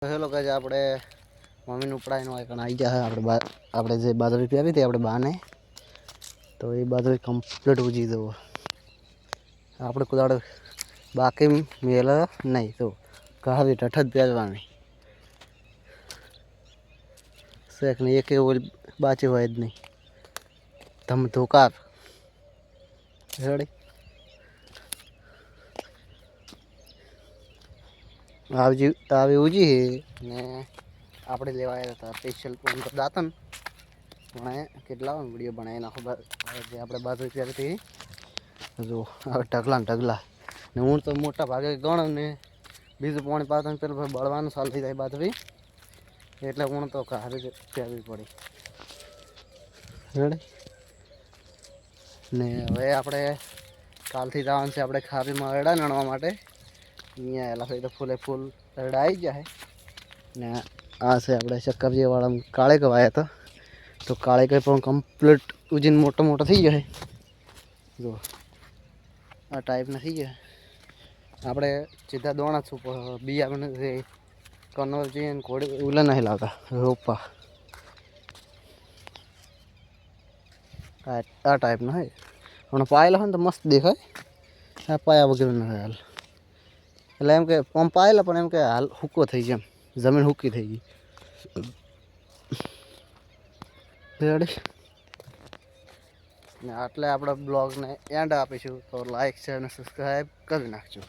Hello guys આપણે મમ્મીને ઉપડાવીને આવી ગયા આપણે જે બાજરી પીવી હતી આપણે બાને તો એ બાજરી કમ્પ્લીટ ઉજી દો આપણે કુદાડ બાકી મેલ નહીં તો કહાવી ઠઠ જ પહેરવાની શેખ ને એક ઓલ બાચી હોય જ નહીં ધમ ધોકાર રેડી આવી ઉજી ને આપણે લેવા આવ્યા હતા સ્પેશિયલ ફોન પર દાતન પણ કેટલા વિડીયો બનાવીને ખબર જે આપણે બાજરી પહેરી હતી જો હવે ઢગલા ને હું તો મોટા ભાગે ગણ ને બીજું પાણી પાતા પેલું બળવાનું ચાલુ થઈ જાય બાજરી એટલે હું તો હારી પહેરવી પડી રેડી ને હવે આપણે કાલથી જવાનું છે આપણે ખારીમાં એડા નણવા માટે અહીંયા એલા તો ફૂલે ફૂલ એડા આવી જાય ને આ છે આપણે શક્કરજીવાળા કાળે કવાયા હતા તો કાળે કંઈ પણ કમ્પ્લીટ ઉજીને મોટા થઈ જાય જો આ ટાઈપના થઈ જાય આપણે સીધા દોણા છું બી આપણે કનવર જઈએ ને ઘોડે ઉલા નહીં લાવતા રોપા આ ટાઈપના હે પણ પાયેલા હોય ને તો મસ્ત દેખાય આ પાયા વગેરે ના હાલ એટલે એમ કે પંપ પાયેલા પણ એમ કે હાલ હૂકો થઈ જાય જમીન હૂકી થઈ ગઈ રેડી ને આટલે આપણે બ્લોગને એન્ડ આપીશું તો લાઈક શેર અને સબસ્ક્રાઈબ કરી નાખજો.